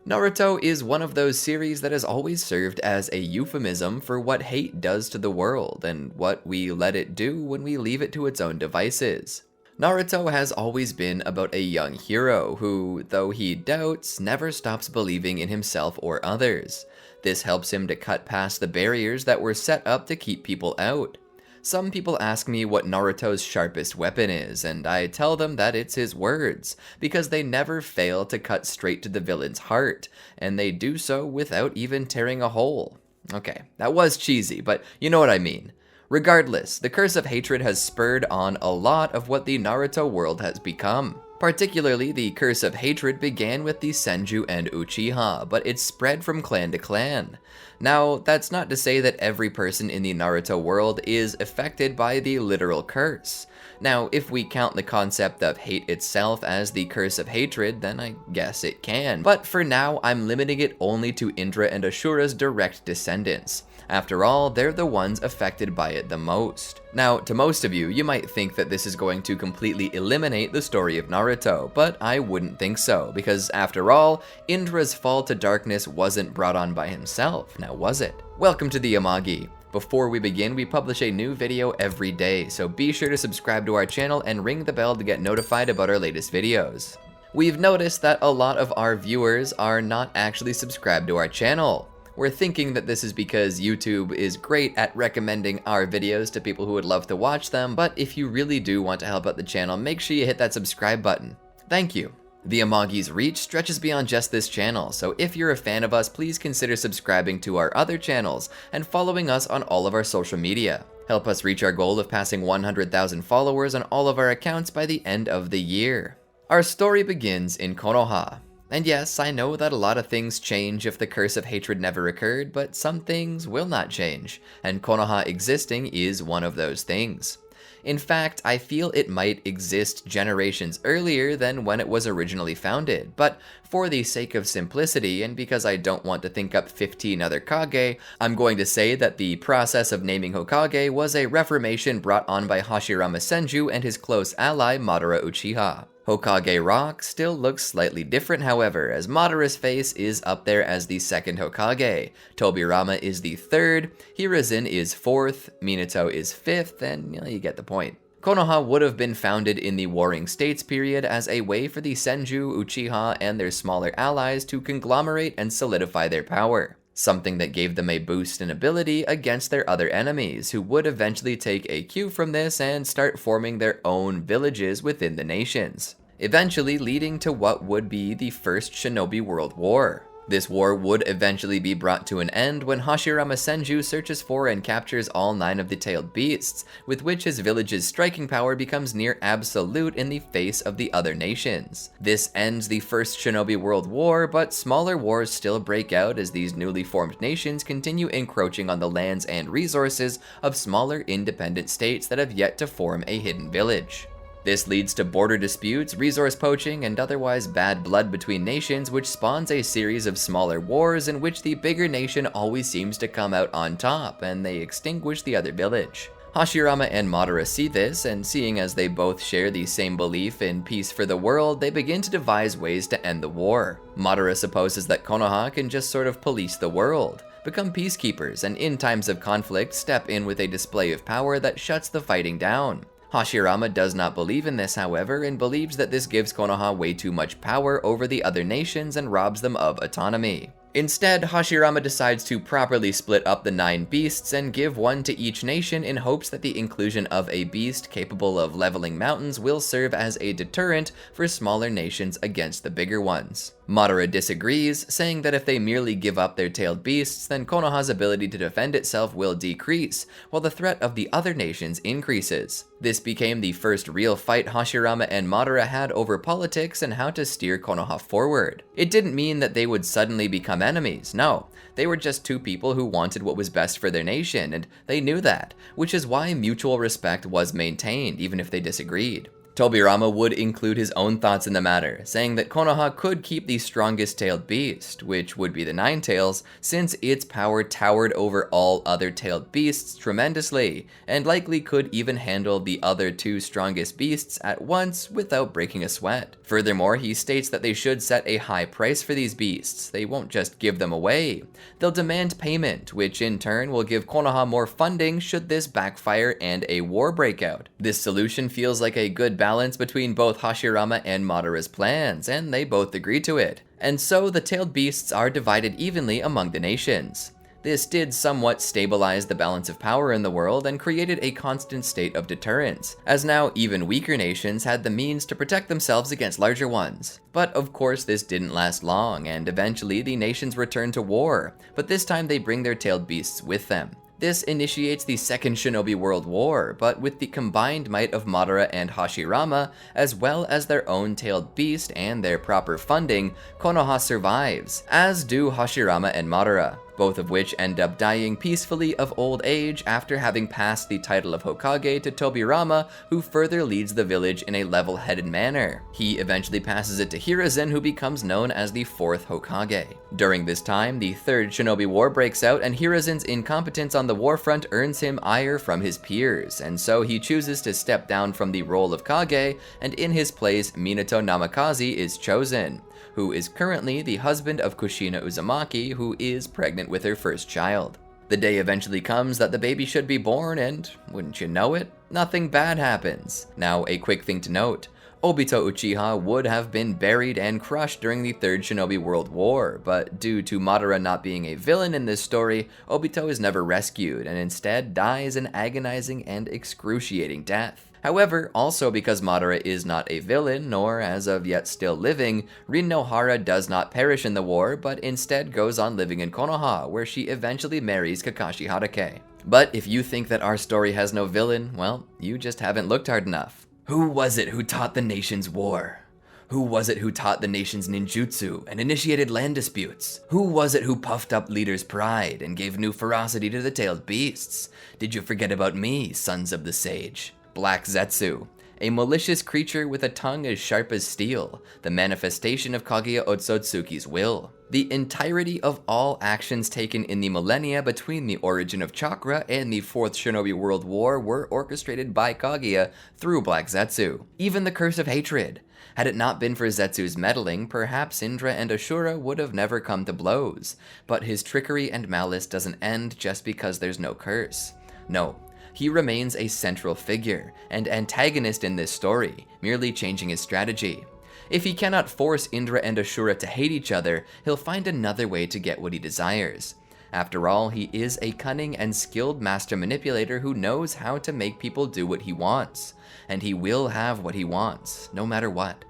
Naruto is one of those series that has always served as a euphemism for what hate does to the world and what we let it do when we leave it to its own devices. Naruto has always been about a young hero who, though he doubts, never stops believing in himself or others. This helps him to cut past the barriers that were set up to keep people out. Some people ask me what Naruto's sharpest weapon is, and I tell them that it's his words, because they never fail to cut straight to the villain's heart, and they do so without even tearing a hole. Okay, that was cheesy, but you know what I mean. Regardless, the curse of hatred has spurred on a lot of what the Naruto world has become. Particularly, the curse of hatred began with the Senju and Uchiha, but it spread from clan to clan. Now, that's not to say that every person in the Naruto world is affected by the literal curse. Now, if we count the concept of hate itself as the curse of hatred, then I guess it can. But for now, I'm limiting it only to Indra and Asura's direct descendants. After all, they're the ones affected by it the most. Now, to most of you, you might think that this is going to completely eliminate the story of Naruto, but I wouldn't think so, because after all, Indra's fall to darkness wasn't brought on by himself, now was it? Welcome to the Amagi. Before we begin, we publish a new video every day, so be sure to subscribe to our channel and ring the bell to get notified about our latest videos. We've noticed that a lot of our viewers are not actually subscribed to our channel. We're thinking that this is because YouTube is great at recommending our videos to people who would love to watch them, but if you really do want to help out the channel, make sure you hit that subscribe button. Thank you. The Amagi's reach stretches beyond just this channel, so if you're a fan of us, please consider subscribing to our other channels and following us on all of our social media. Help us reach our goal of passing 100,000 followers on all of our accounts by the end of the year. Our story begins in Konoha. And yes, I know that a lot of things change if the curse of hatred never occurred, but some things will not change, and Konoha existing is one of those things. In fact, I feel it might exist generations earlier than when it was originally founded, but for the sake of simplicity, and because I don't want to think up 15 other Kage, I'm going to say that the process of naming Hokage was a reformation brought on by Hashirama Senju and his close ally Madara Uchiha. Hokage Rock still looks slightly different, however, as Madara's face is up there as the second Hokage, Tobirama is the third, Hiruzen is fourth, Minato is fifth, and you get the point. Konoha would have been founded in the Warring States period as a way for the Senju, Uchiha, and their smaller allies to conglomerate and solidify their power. Something that gave them a boost in ability against their other enemies, who would eventually take a cue from this and start forming their own villages within the nations, eventually leading to what would be the First Shinobi World War. This war would eventually be brought to an end when Hashirama Senju searches for and captures all 9 of the tailed beasts, with which his village's striking power becomes near absolute in the face of the other nations. This ends the First Shinobi World War, but smaller wars still break out as these newly formed nations continue encroaching on the lands and resources of smaller independent states that have yet to form a hidden village. This leads to border disputes, resource poaching, and otherwise bad blood between nations, which spawns a series of smaller wars in which the bigger nation always seems to come out on top, and they extinguish the other village. Hashirama and Madara see this, and seeing as they both share the same belief in peace for the world, they begin to devise ways to end the war. Madara supposes that Konoha can just sort of police the world, become peacekeepers, and in times of conflict step in with a display of power that shuts the fighting down. Hashirama does not believe in this, however, and believes that this gives Konoha way too much power over the other nations and robs them of autonomy. Instead, Hashirama decides to properly split up the 9 beasts and give one to each nation in hopes that the inclusion of a beast capable of leveling mountains will serve as a deterrent for smaller nations against the bigger ones. Madara disagrees, saying that if they merely give up their tailed beasts, then Konoha's ability to defend itself will decrease, while the threat of the other nations increases. This became the first real fight Hashirama and Madara had over politics and how to steer Konoha forward. It didn't mean that they would suddenly become enemies, no. They were just two people who wanted what was best for their nation, and they knew that, which is why mutual respect was maintained, even if they disagreed. Tobirama would include his own thoughts in the matter, saying that Konoha could keep the strongest tailed beast, which would be the Nine Tails, since its power towered over all other tailed beasts tremendously, and likely could even handle the other two strongest beasts at once without breaking a sweat. Furthermore, he states that they should set a high price for these beasts. They won't just give them away. They'll demand payment, which in turn will give Konoha more funding should this backfire and a war break out. This solution feels like a good balance between both Hashirama and Madara's plans, and they both agree to it. And so the tailed beasts are divided evenly among the nations. This did somewhat stabilize the balance of power in the world and created a constant state of deterrence, as now even weaker nations had the means to protect themselves against larger ones. But of course this didn't last long, and eventually the nations returned to war, but this time they bring their tailed beasts with them. This initiates the Second Shinobi World War, but with the combined might of Madara and Hashirama, as well as their own tailed beast and their proper funding, Konoha survives, as do Hashirama and Madara, both of which end up dying peacefully of old age after having passed the title of Hokage to Tobirama, who further leads the village in a level-headed manner. He eventually passes it to Hiruzen, who becomes known as the 4th Hokage. During this time, the 3rd Shinobi War breaks out, and Hiruzen's incompetence on the war front earns him ire from his peers, and so he chooses to step down from the role of Kage, and in his place, Minato Namikaze is chosen, who is currently the husband of Kushina Uzumaki, who is pregnant with her first child. The day eventually comes that the baby should be born, and wouldn't you know it, nothing bad happens. Now, a quick thing to note. Obito Uchiha would have been buried and crushed during the 3rd Shinobi World War, but due to Madara not being a villain in this story, Obito is never rescued and instead dies an agonizing and excruciating death. However, also because Madara is not a villain, nor as of yet still living, Rin Nohara does not perish in the war, but instead goes on living in Konoha, where she eventually marries Kakashi Hatake. But if you think that our story has no villain, well, you just haven't looked hard enough. Who was it who taught the nations war? Who was it who taught the nations ninjutsu and initiated land disputes? Who was it who puffed up leaders' pride and gave new ferocity to the tailed beasts? Did you forget about me, sons of the sage? Black Zetsu, a malicious creature with a tongue as sharp as steel, the manifestation of Kaguya Otsutsuki's will. The entirety of all actions taken in the millennia between the origin of chakra and the 4th Shinobi World War were orchestrated by Kaguya through Black Zetsu. Even the Curse of Hatred. Had it not been for Zetsu's meddling, perhaps Indra and Asura would have never come to blows. But his trickery and malice doesn't end just because there's no curse. No. He remains a central figure and antagonist in this story, merely changing his strategy. If he cannot force Indra and Asura to hate each other, he'll find another way to get what he desires. After all, he is a cunning and skilled master manipulator who knows how to make people do what he wants. And he will have what he wants, no matter what.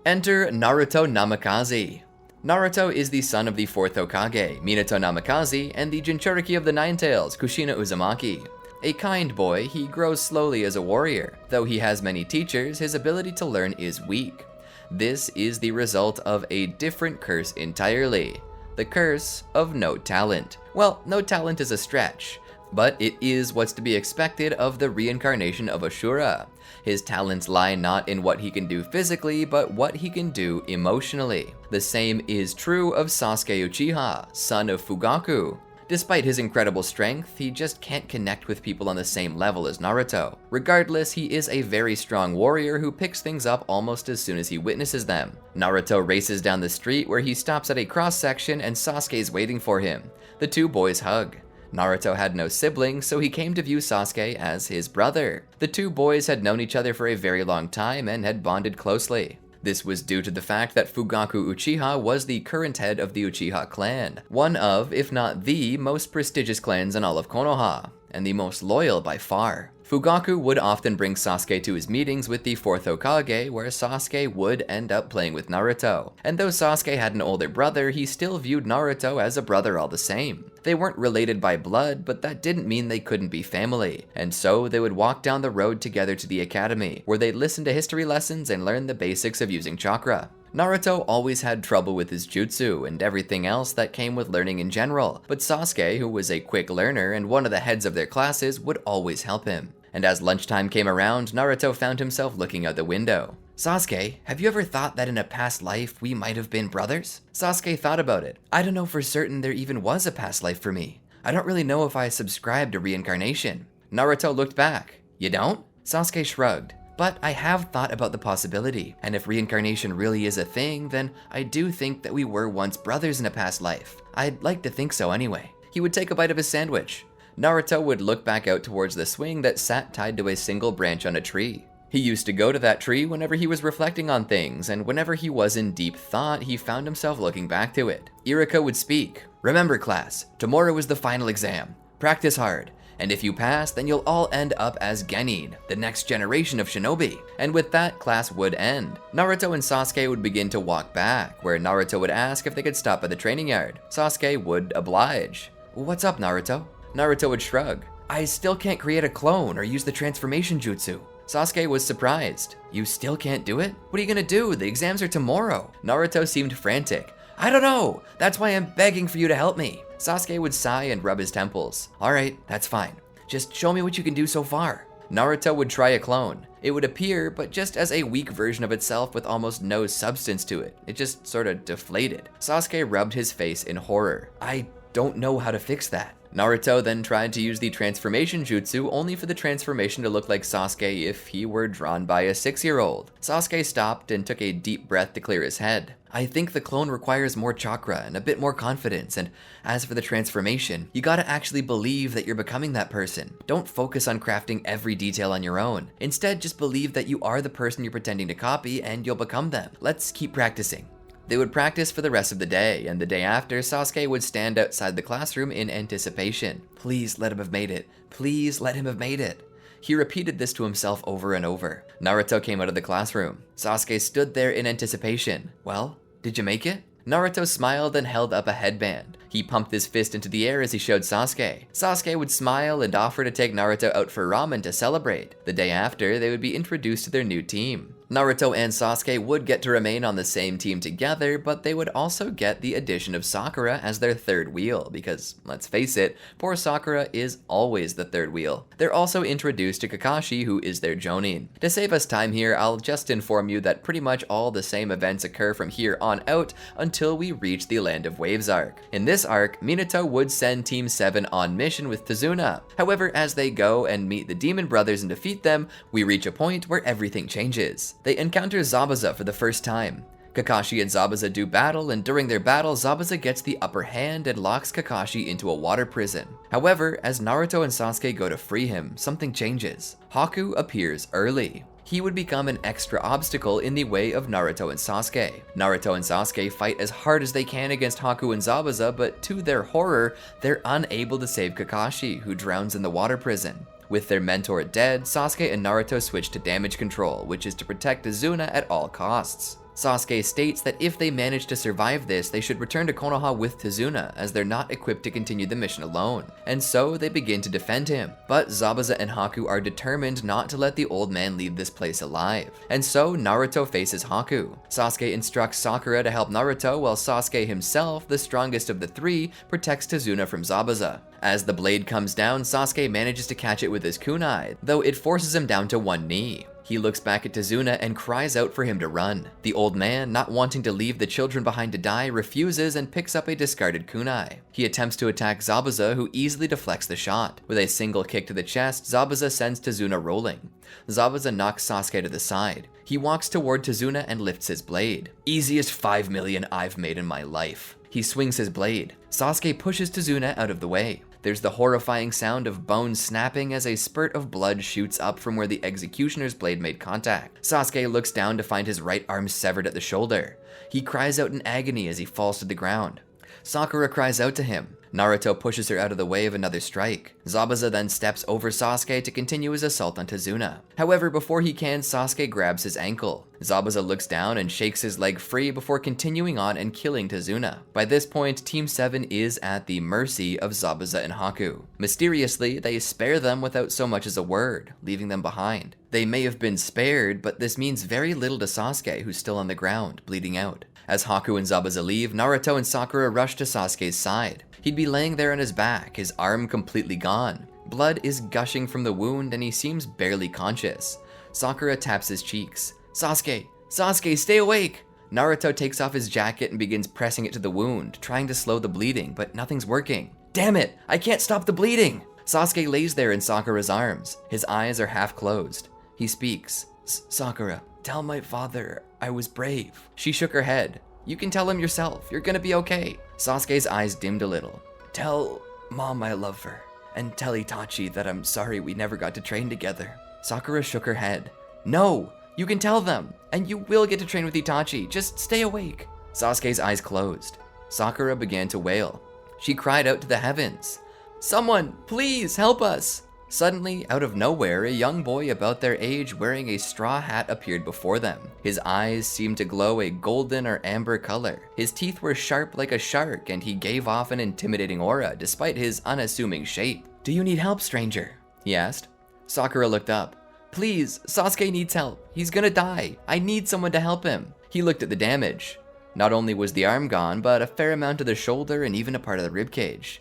Enter Naruto Namikaze. Naruto is the son of the 4th Hokage, Minato Namikaze, and the Jinchuriki of the Nine Tails, Kushina Uzumaki. A kind boy, he grows slowly as a warrior. Though he has many teachers, his ability to learn is weak. This is the result of a different curse entirely. The curse of no talent. Well, no talent is a stretch, but it is what's to be expected of the reincarnation of Ashura. His talents lie not in what he can do physically, but what he can do emotionally. The same is true of Sasuke Uchiha, son of Fugaku. Despite his incredible strength, he just can't connect with people on the same level as Naruto. Regardless, he is a very strong warrior who picks things up almost as soon as he witnesses them. Naruto races down the street where he stops at a cross-section and Sasuke's waiting for him. The two boys hug. Naruto had no siblings, so he came to view Sasuke as his brother. The two boys had known each other for a very long time and had bonded closely. This was due to the fact that Fugaku Uchiha was the current head of the Uchiha clan, one of, if not the, most prestigious clans in all of Konoha, and the most loyal by far. Fugaku would often bring Sasuke to his meetings with the 4th Hokage, where Sasuke would end up playing with Naruto. And though Sasuke had an older brother, he still viewed Naruto as a brother all the same. They weren't related by blood, but that didn't mean they couldn't be family. And so they would walk down the road together to the academy, where they'd listen to history lessons and learn the basics of using chakra. Naruto always had trouble with his jutsu and everything else that came with learning in general, but Sasuke, who was a quick learner and one of the heads of their classes, would always help him. And as lunchtime came around, Naruto found himself looking out the window. Sasuke, have you ever thought that in a past life we might have been brothers? Sasuke thought about it. I don't know for certain there even was a past life for me. I don't really know if I subscribe to reincarnation. Naruto looked back. You don't? Sasuke shrugged. But I have thought about the possibility, and if reincarnation really is a thing, then I do think that we were once brothers in a past life. I'd like to think so anyway. He would take a bite of his sandwich. Naruto would look back out towards the swing that sat tied to a single branch on a tree. He used to go to that tree whenever he was reflecting on things, and whenever he was in deep thought, he found himself looking back to it. Irika would speak. Remember, class, tomorrow is the final exam. Practice hard. And if you pass, then you'll all end up as Genin, the next generation of shinobi. And with that, class would end. Naruto and Sasuke would begin to walk back, where Naruto would ask if they could stop at the training yard. Sasuke would oblige. What's up, Naruto? Naruto would shrug. I still can't create a clone or use the transformation jutsu. Sasuke was surprised. You still can't do it? What are you gonna do? The exams are tomorrow. Naruto seemed frantic. I don't know. That's why I'm begging for you to help me. Sasuke would sigh and rub his temples. Alright, that's fine. Just show me what you can do so far. Naruto would try a clone. It would appear, but just as a weak version of itself with almost no substance to it. It just sort of deflated. Sasuke rubbed his face in horror. I don't know how to fix that. Naruto then tried to use the transformation jutsu only for the transformation to look like Sasuke if he were drawn by a 6-year-old. Sasuke stopped and took a deep breath to clear his head. I think the clone requires more chakra and a bit more confidence, and as for the transformation, you gotta actually believe that you're becoming that person. Don't focus on crafting every detail on your own. Instead, just believe that you are the person you're pretending to copy and you'll become them. Let's keep practicing. They would practice for the rest of the day, and the day after, Sasuke would stand outside the classroom in anticipation. Please let him have made it. Please let him have made it. He repeated this to himself over and over. Naruto came out of the classroom. Sasuke stood there in anticipation. Well, did you make it? Naruto smiled and held up a headband. He pumped his fist into the air as he showed Sasuke. Sasuke would smile and offer to take Naruto out for ramen to celebrate. The day after, they would be introduced to their new team. Naruto and Sasuke would get to remain on the same team together, but they would also get the addition of Sakura as their third wheel, because, let's face it, poor Sakura is always the third wheel. They're also introduced to Kakashi, who is their Jonin. To save us time here, I'll just inform you that pretty much all the same events occur from here on out until we reach the Land of Waves arc. In this arc, Minato would send Team 7 on mission with Tazuna. However, as they go and meet the Demon Brothers and defeat them, we reach a point where everything changes. They encounter Zabuza for the first time. Kakashi and Zabuza do battle, and during their battle, Zabuza gets the upper hand and locks Kakashi into a water prison. However, as Naruto and Sasuke go to free him, something changes. Haku appears early. He would become an extra obstacle in the way of Naruto and Sasuke. Naruto and Sasuke fight as hard as they can against Haku and Zabuza, but to their horror, they're unable to save Kakashi, who drowns in the water prison. With their mentor dead, Sasuke and Naruto switch to damage control, which is to protect Tazuna at all costs. Sasuke states that if they manage to survive this, they should return to Konoha with Tazuna, as they're not equipped to continue the mission alone. And so they begin to defend him. But Zabuza and Haku are determined not to let the old man leave this place alive. And so Naruto faces Haku. Sasuke instructs Sakura to help Naruto, while Sasuke himself, the strongest of the three, protects Tazuna from Zabuza. As the blade comes down, Sasuke manages to catch it with his kunai, though it forces him down to one knee. He looks back at Tazuna and cries out for him to run. The old man, not wanting to leave the children behind to die, refuses and picks up a discarded kunai. He attempts to attack Zabuza, who easily deflects the shot. With a single kick to the chest, Zabuza sends Tazuna rolling. Zabuza knocks Sasuke to the side. He walks toward Tazuna and lifts his blade. Easiest 5 million I've made in my life. He swings his blade. Sasuke pushes Tazuna out of the way. There's the horrifying sound of bones snapping as a spurt of blood shoots up from where the executioner's blade made contact. Sasuke looks down to find his right arm severed at the shoulder. He cries out in agony as he falls to the ground. Sakura cries out to him. Naruto pushes her out of the way of another strike. Zabuza then steps over Sasuke to continue his assault on Tazuna. However, before he can, Sasuke grabs his ankle. Zabuza looks down and shakes his leg free before continuing on and killing Tazuna. By this point, Team 7 is at the mercy of Zabuza and Haku. Mysteriously, they spare them without so much as a word, leaving them behind. They may have been spared, but this means very little to Sasuke, who's still on the ground, bleeding out. As Haku and Zabuza leave, Naruto and Sakura rush to Sasuke's side. He'd be laying there on his back, his arm completely gone. Blood is gushing from the wound and he seems barely conscious. Sakura taps his cheeks. Sasuke! Sasuke, stay awake! Naruto takes off his jacket and begins pressing it to the wound, trying to slow the bleeding, but nothing's working. Damn it! I can't stop the bleeding! Sasuke lays there in Sakura's arms. His eyes are half closed. He speaks. Sakura, tell my father I was brave. She shook her head. You can tell him yourself. You're gonna be okay. Sasuke's eyes dimmed a little. Tell Mom I love her. And tell Itachi that I'm sorry we never got to train together. Sakura shook her head. No! You can tell them! And you will get to train with Itachi. Just stay awake. Sasuke's eyes closed. Sakura began to wail. She cried out to the heavens. Someone, please help us! Suddenly, out of nowhere, a young boy about their age wearing a straw hat appeared before them. His eyes seemed to glow a golden or amber color. His teeth were sharp like a shark, and he gave off an intimidating aura despite his unassuming shape. Do you need help, stranger? He asked. Sakura looked up. Please, Sasuke needs help. He's gonna die. I need someone to help him. He looked at the damage. Not only was the arm gone, but a fair amount of the shoulder and even a part of the ribcage.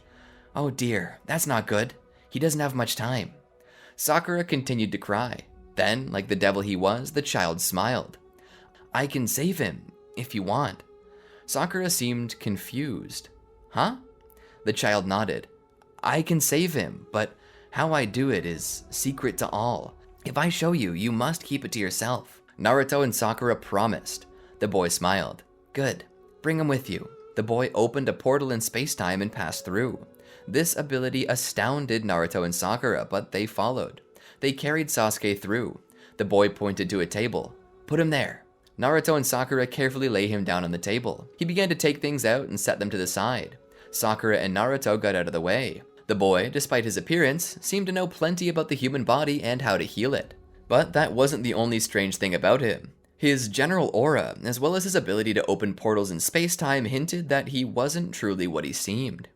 Oh dear, that's not good. He doesn't have much time. Sakura continued to cry. Then, like the devil he was, the child smiled. I can save him, if you want. Sakura seemed confused. Huh? The child nodded. I can save him, but how I do it is secret to all. If I show you, you must keep it to yourself. Naruto and Sakura promised. The boy smiled. Good. Bring him with you. The boy opened a portal in space-time and passed through. This ability astounded Naruto and Sakura, but they followed. They carried Sasuke through. The boy pointed to a table. Put him there. Naruto and Sakura carefully lay him down on the table. He began to take things out and set them to the side. Sakura and Naruto got out of the way. The boy, despite his appearance, seemed to know plenty about the human body and how to heal it. But that wasn't the only strange thing about him. His general aura, as well as his ability to open portals in space-time, hinted that he wasn't truly what he seemed.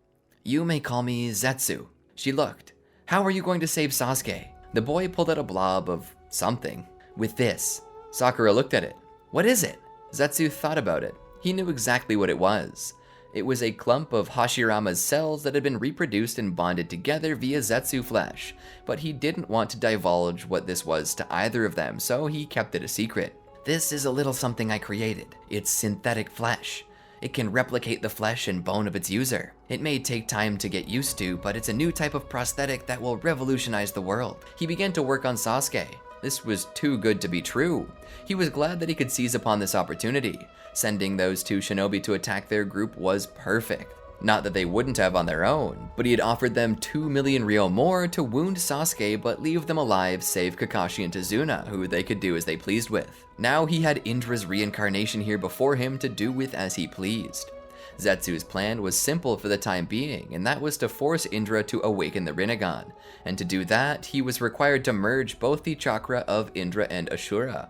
You may call me Zetsu. She looked. How are you going to save Sasuke? The boy pulled out a blob of something. With this. Sakura looked at it. What is it? Zetsu thought about it. He knew exactly what it was. It was a clump of Hashirama's cells that had been reproduced and bonded together via Zetsu flesh, but he didn't want to divulge what this was to either of them, so he kept it a secret. This is a little something I created. It's synthetic flesh. It can replicate the flesh and bone of its user. It may take time to get used to, but it's a new type of prosthetic that will revolutionize the world. He began to work on Sasuke. This was too good to be true. He was glad that he could seize upon this opportunity. Sending those two shinobi to attack their group was perfect. Not that they wouldn't have on their own, but he had offered them 2 million ryo more to wound Sasuke but leave them alive save Kakashi and Tazuna, who they could do as they pleased with. Now he had Indra's reincarnation here before him to do with as he pleased. Zetsu's plan was simple for the time being, and that was to force Indra to awaken the Rinnegan, and to do that, he was required to merge both the chakra of Indra and Asura.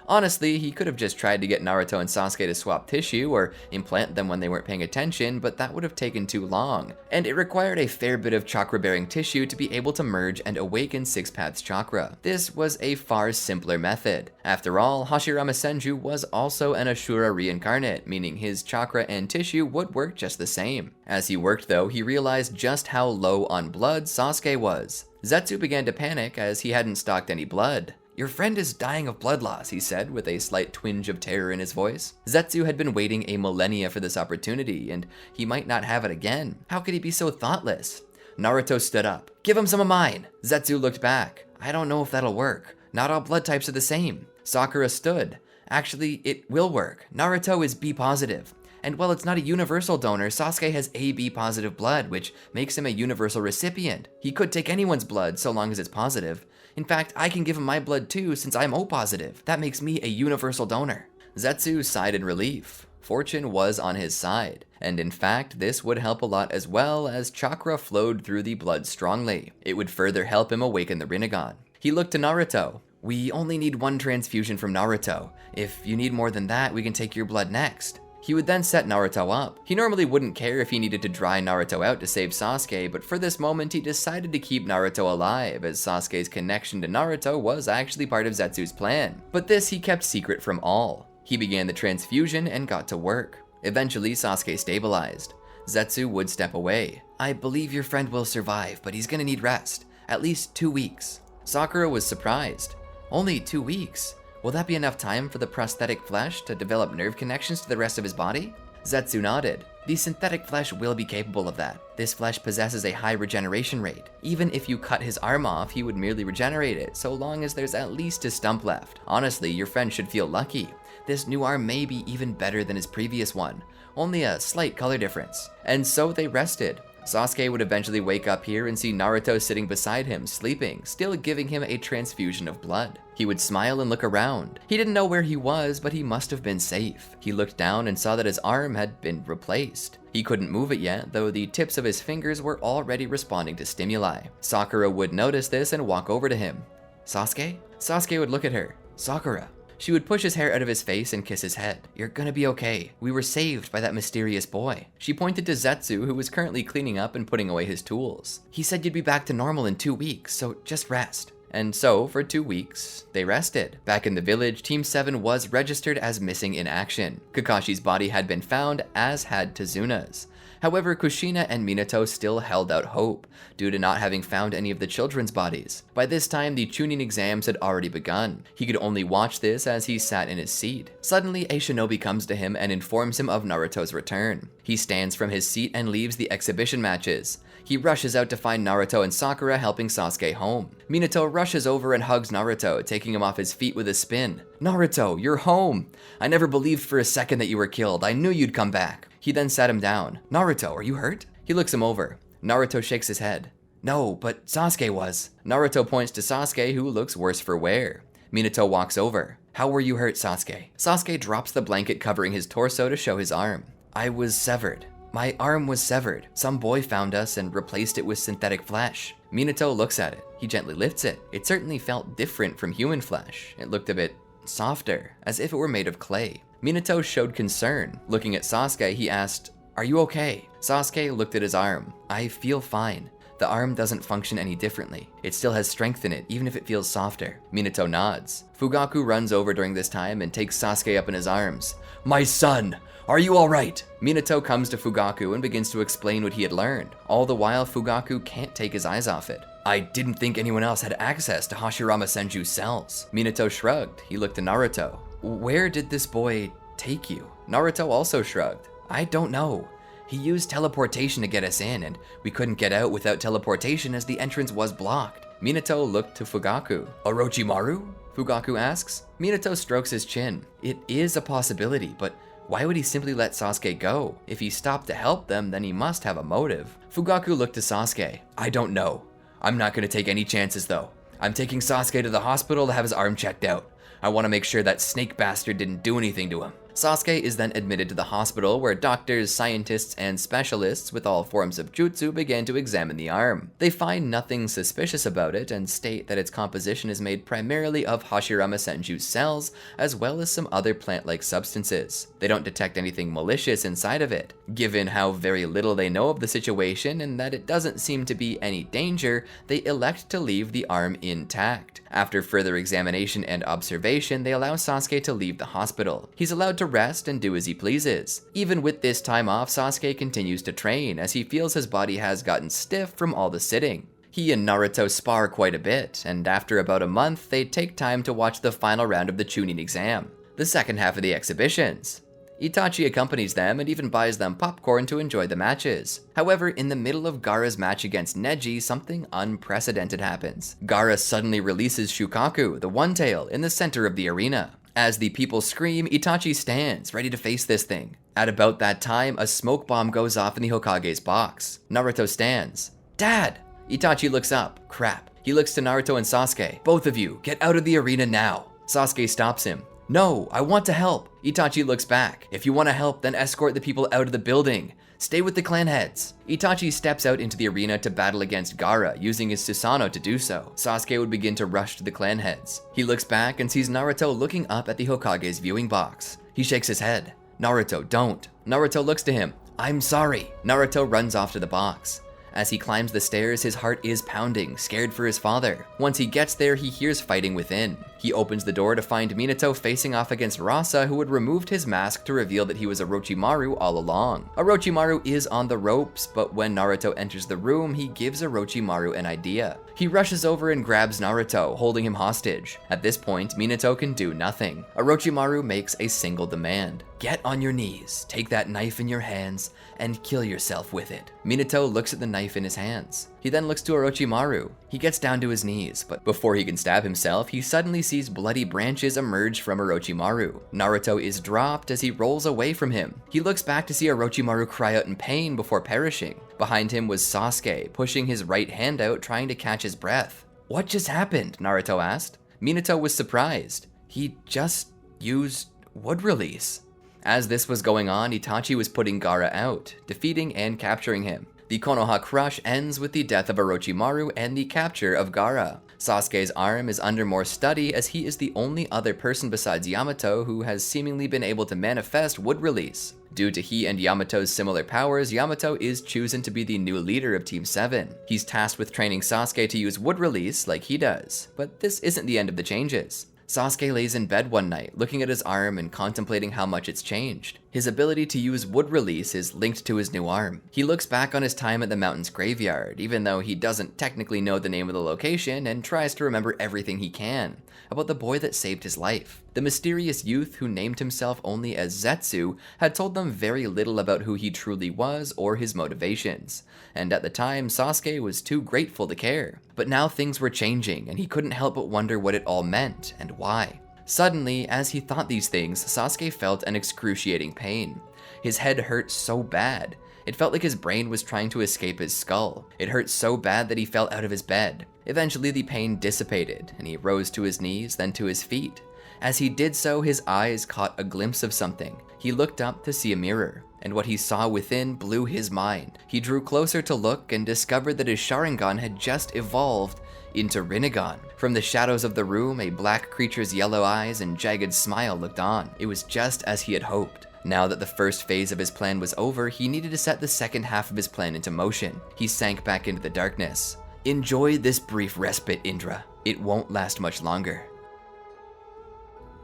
Honestly, he could have just tried to get Naruto and Sasuke to swap tissue or implant them when they weren't paying attention, but that would have taken too long, and it required a fair bit of chakra-bearing tissue to be able to merge and awaken Six Paths chakra. This was a far simpler method. After all, Hashirama Senju was also an Asura reincarnate, meaning his chakra and tissue would work just the same. As he worked though, he realized just how low on blood Sasuke was. Zetsu began to panic as he hadn't stocked any blood. Your friend is dying of blood loss, he said, with a slight twinge of terror in his voice. Zetsu had been waiting a millennia for this opportunity, and he might not have it again. How could he be so thoughtless? Naruto stood up. Give him some of mine. Zetsu looked back. I don't know if that'll work. Not all blood types are the same. Sakura stood. Actually, it will work. Naruto is B positive. And while it's not a universal donor, Sasuke has AB positive blood, which makes him a universal recipient. He could take anyone's blood so long as it's positive. In fact, I can give him my blood too since I'm O positive. That makes me a universal donor. Zetsu sighed in relief. Fortune was on his side, and in fact, this would help a lot as well as chakra flowed through the blood strongly. It would further help him awaken the Rinnegan. He looked to Naruto. We only need 1 transfusion from Naruto. If you need more than that, we can take your blood next. He would then set Naruto up. He normally wouldn't care if he needed to dry Naruto out to save Sasuke, but for this moment he decided to keep Naruto alive, as Sasuke's connection to Naruto was actually part of Zetsu's plan. But this he kept secret from all. He began the transfusion and got to work. Eventually Sasuke stabilized. Zetsu would step away. I believe your friend will survive, but he's gonna need rest. At least 2 weeks. Sakura was surprised. Only 2 weeks? Will that be enough time for the prosthetic flesh to develop nerve connections to the rest of his body? Zetsu nodded. The synthetic flesh will be capable of that. This flesh possesses a high regeneration rate. Even if you cut his arm off, he would merely regenerate it, so long as there's at least a stump left. Honestly, your friend should feel lucky. This new arm may be even better than his previous one. Only a slight color difference. And so they rested. Sasuke would eventually wake up here and see Naruto sitting beside him, sleeping, still giving him a transfusion of blood. He would smile and look around. He didn't know where he was, but he must have been safe. He looked down and saw that his arm had been replaced. He couldn't move it yet, though the tips of his fingers were already responding to stimuli. Sakura would notice this and walk over to him. Sasuke? Sasuke would look at her. Sakura. She would push his hair out of his face and kiss his head. You're gonna be okay. We were saved by that mysterious boy. She pointed to Zetsu, who was currently cleaning up and putting away his tools. He said you'd be back to normal in 2 weeks, so just rest. And so, for 2 weeks, they rested. Back in the village, Team 7 was registered as missing in action. Kakashi's body had been found, as had Tezuna's. However, Kushina and Minato still held out hope, due to not having found any of the children's bodies. By this time, the Chunin exams had already begun. He could only watch this as he sat in his seat. Suddenly, a shinobi comes to him and informs him of Naruto's return. He stands from his seat and leaves the exhibition matches. He rushes out to find Naruto and Sakura helping Sasuke home. Minato rushes over and hugs Naruto, taking him off his feet with a spin. Naruto, you're home! I never believed for a second that you were killed. I knew you'd come back. He then sat him down. Naruto, are you hurt? He looks him over. Naruto shakes his head. No, but Sasuke was. Naruto points to Sasuke, who looks worse for wear. Minato walks over. How were you hurt, Sasuke? Sasuke drops the blanket covering his torso to show his arm. I was severed. My arm was severed. Some boy found us and replaced it with synthetic flesh. Minato looks at it. He gently lifts it. It certainly felt different from human flesh. It looked a bit softer, as if it were made of clay. Minato showed concern. Looking at Sasuke, he asked, Are you okay? Sasuke looked at his arm. I feel fine. The arm doesn't function any differently. It still has strength in it, even if it feels softer. Minato nods. Fugaku runs over during this time and takes Sasuke up in his arms. My son! Are you alright? Minato comes to Fugaku and begins to explain what he had learned. All the while, Fugaku can't take his eyes off it. I didn't think anyone else had access to Hashirama Senju's cells. Minato shrugged. He looked to Naruto. Where did this boy take you? Naruto also shrugged. I don't know. He used teleportation to get us in, and we couldn't get out without teleportation as the entrance was blocked. Minato looked to Fugaku. Orochimaru? Fugaku asks. Minato strokes his chin. It is a possibility, but why would he simply let Sasuke go? If he stopped to help them, then he must have a motive. Fugaku looked to Sasuke. I don't know. I'm not going to take any chances though. I'm taking Sasuke to the hospital to have his arm checked out. I want to make sure that snake bastard didn't do anything to him. Sasuke is then admitted to the hospital where doctors, scientists, and specialists with all forms of jutsu begin to examine the arm. They find nothing suspicious about it and state that its composition is made primarily of Hashirama Senju's cells, as well as some other plant-like substances. They don't detect anything malicious inside of it. Given how very little they know of the situation and that it doesn't seem to be any danger, they elect to leave the arm intact. After further examination and observation, they allow Sasuke to leave the hospital. He's allowed to rest and do as he pleases. Even with this time off, Sasuke continues to train as he feels his body has gotten stiff from all the sitting. He and Naruto spar quite a bit, and after about a month, they take time to watch the final round of the Chunin exam, the second half of the exhibitions. Itachi accompanies them and even buys them popcorn to enjoy the matches. However, in the middle of Gaara's match against Neji, something unprecedented happens. Gaara suddenly releases Shukaku, the One-Tail, in the center of the arena. As the people scream, Itachi stands, ready to face this thing. At about that time, a smoke bomb goes off in the Hokage's box. Naruto stands. Dad! Itachi looks up. Crap. He looks to Naruto and Sasuke. Both of you, get out of the arena now. Sasuke stops him. No, I want to help. Itachi looks back. If you want to help, then escort the people out of the building. Stay with the clan heads. Itachi steps out into the arena to battle against Gaara, using his Susanoo to do so. Sasuke would begin to rush to the clan heads. He looks back and sees Naruto looking up at the Hokage's viewing box. He shakes his head. Naruto, don't. Naruto looks to him. I'm sorry. Naruto runs off to the box. As he climbs the stairs, his heart is pounding, scared for his father. Once he gets there, he hears fighting within. He opens the door to find Minato facing off against Rasa, who had removed his mask to reveal that he was Orochimaru all along. Orochimaru is on the ropes, but when Naruto enters the room, he gives Orochimaru an idea. He rushes over and grabs Naruto, holding him hostage. At this point, Minato can do nothing. Orochimaru makes a single demand. Get on your knees, take that knife in your hands, and kill yourself with it. Minato looks at the knife in his hands. He then looks to Orochimaru. He gets down to his knees, but before he can stab himself, he suddenly sees bloody branches emerge from Orochimaru. Naruto is dropped as he rolls away from him. He looks back to see Orochimaru cry out in pain before perishing. Behind him was Sasuke, pushing his right hand out, trying to catch his breath. What just happened? Naruto asked. Minato was surprised. He just used wood release. As this was going on, Itachi was putting Gaara out, defeating and capturing him. The Konoha Crush ends with the death of Orochimaru and the capture of Gaara. Sasuke's arm is under more study as he is the only other person besides Yamato who has seemingly been able to manifest wood release. Due to he and Yamato's similar powers, Yamato is chosen to be the new leader of Team 7. He's tasked with training Sasuke to use wood release like he does, but this isn't the end of the changes. Sasuke lays in bed one night, looking at his arm and contemplating how much it's changed. His ability to use wood release is linked to his new arm. He looks back on his time at the mountain's graveyard, even though he doesn't technically know the name of the location, and tries to remember everything he can about the boy that saved his life. The mysterious youth who named himself only as Zetsu had told them very little about who he truly was or his motivations, and at the time Sasuke was too grateful to care. But now things were changing, and he couldn't help but wonder what it all meant and why. Suddenly, as he thought these things, Sasuke felt an excruciating pain. His head hurt so bad. It felt like his brain was trying to escape his skull. It hurt so bad that he fell out of his bed. Eventually the pain dissipated, and he rose to his knees, then to his feet. As he did so, his eyes caught a glimpse of something. He looked up to see a mirror, and what he saw within blew his mind. He drew closer to look and discovered that his Sharingan had just evolved into Rinnegan. From the shadows of the room, a black creature's yellow eyes and jagged smile looked on. It was just as he had hoped. Now that the first phase of his plan was over, he needed to set the second half of his plan into motion. He sank back into the darkness. Enjoy this brief respite, Indra. It won't last much longer.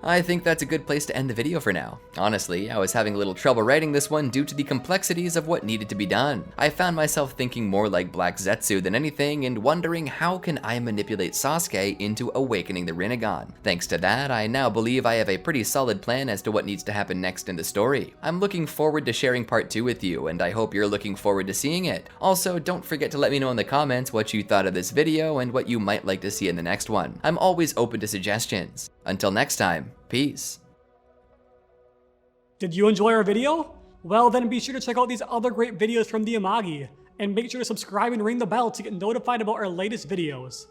I think that's a good place to end the video for now. Honestly, I was having a little trouble writing this one due to the complexities of what needed to be done. I found myself thinking more like Black Zetsu than anything and wondering how can I manipulate Sasuke into awakening the Rinnegan. Thanks to that, I now believe I have a pretty solid plan as to what needs to happen next in the story. I'm looking forward to sharing part 2 with you, and I hope you're looking forward to seeing it. Also, don't forget to let me know in the comments what you thought of this video and what you might like to see in the next one. I'm always open to suggestions. Until next time, peace. Did you enjoy our video? Well, then be sure to check out these other great videos from the Amagi, and make sure to subscribe and ring the bell to get notified about our latest videos.